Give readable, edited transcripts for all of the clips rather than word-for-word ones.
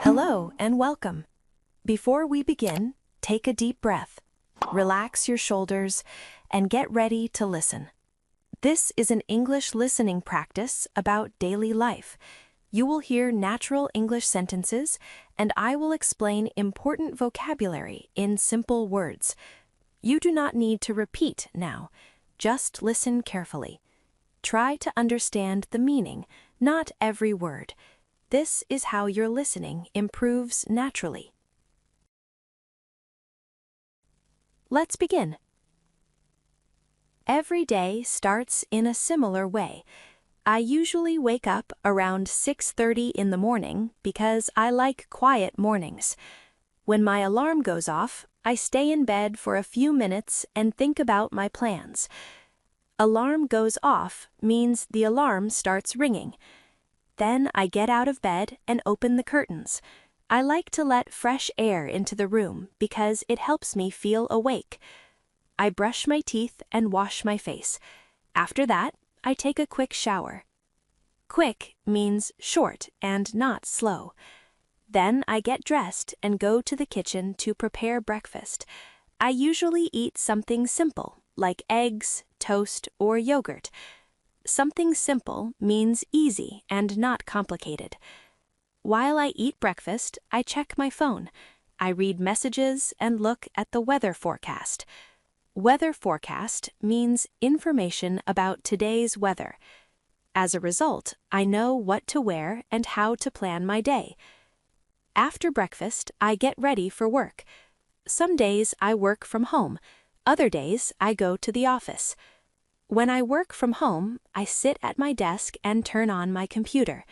Hello and welcome. Before we begin, take a deep breath, relax your shoulders, and get ready to listen. This is an English listening practice about daily life. You will hear natural English sentences, and I will explain important vocabulary in simple words. You do not need to repeat now. Just listen carefully. Try to understand the meaning, not every word. This is how your listening improves naturally. Let's begin. Every day starts in a similar way. I usually wake up around 6:30 in the morning because I like quiet mornings. When my alarm goes off, I stay in bed for a few minutes and think about my plans. Alarm goes off means the alarm starts ringing. Then I get out of bed and open the curtains. I like to let fresh air into the room because it helps me feel awake. I brush my teeth and wash my face. After that, I take a quick shower. Quick means short and not slow. Then I get dressed and go to the kitchen to prepare breakfast. I usually eat something simple, like eggs, toast, or yogurt. Something simple means easy and not complicated. While I eat breakfast, I check my phone. I read messages and look at the weather forecast. Weather forecast means information about today's weather. As a result, I know what to wear and how to plan my day. After breakfast, I get ready for work. Some days I work from home. Other days I go to the office. When I work from home, I sit at my desk and turn on my computer.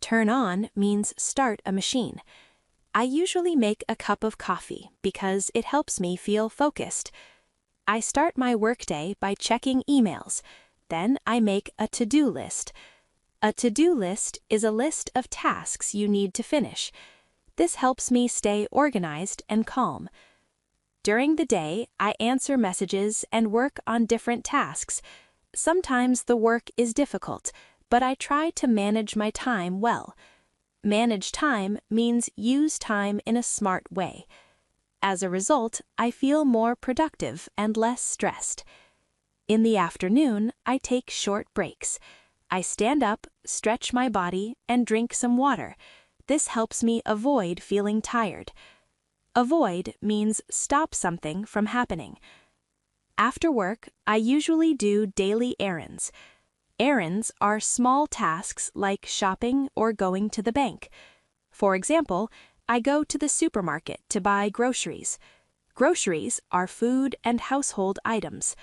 Turn on means start a machine. I usually make a cup of coffee because it helps me feel focused. I start my workday by checking emails. Then I make a to-do list. A to-do list is a list of tasks you need to finish. This helps me stay organized and calm. During the day, I answer messages and work on different tasks. Sometimes the work is difficult, but I try to manage my time well. Manage time means use time in a smart way. As a result, I feel more productive and less stressed. In the afternoon, I take short breaks. I stand up, stretch my body, and drink some water. This helps me avoid feeling tired. Avoid means stop something from happening. After work, I usually do daily errands. Errands are small tasks like shopping or going to the bank. For example, I go to the supermarket to buy groceries. Groceries are food and household items.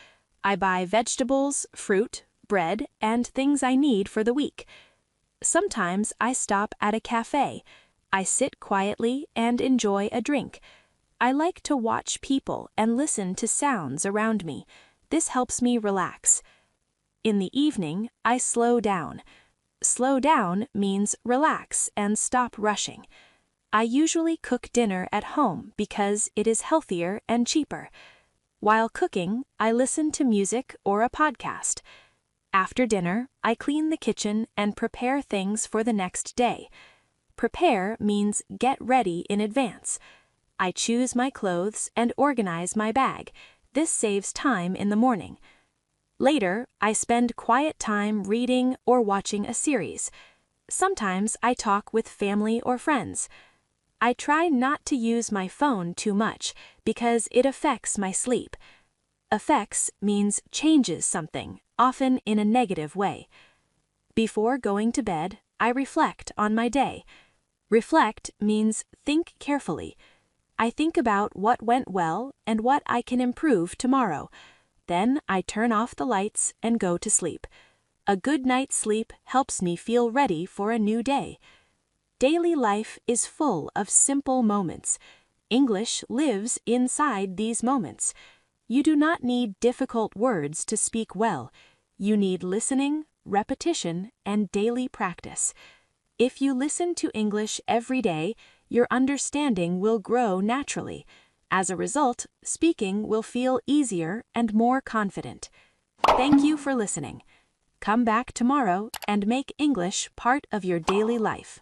I buy vegetables, fruit, bread, and things I need for the week. Sometimes I stop at a cafe. I sit quietly and enjoy a drink. I like to watch people and listen to sounds around me. This helps me relax. In the evening, I slow down. Slow down means relax and stop rushing. I usually cook dinner at home because it is healthier and cheaper. While cooking, I listen to music or a podcast. After dinner, I clean the kitchen and prepare things for the next day. Prepare means get ready in advance. I choose my clothes and organize my bag. This saves time in the morning. Later, I spend quiet time reading or watching a series. Sometimes I talk with family or friends. I try not to use my phone too much because it affects my sleep. Affects means changes something, often in a negative way. Before going to bed, I reflect on my day. Reflect means think carefully. I think about what went well and what I can improve tomorrow. Then I turn off the lights and go to sleep. A good night's sleep helps me feel ready for a new day. Daily life is full of simple moments. English lives inside these moments. You do not need difficult words to speak well. You need listening, repetition, and daily practice. If you listen to English every day, your understanding will grow naturally. As a result, speaking will feel easier and more confident. Thank you for listening. Come back tomorrow and make English part of your daily life.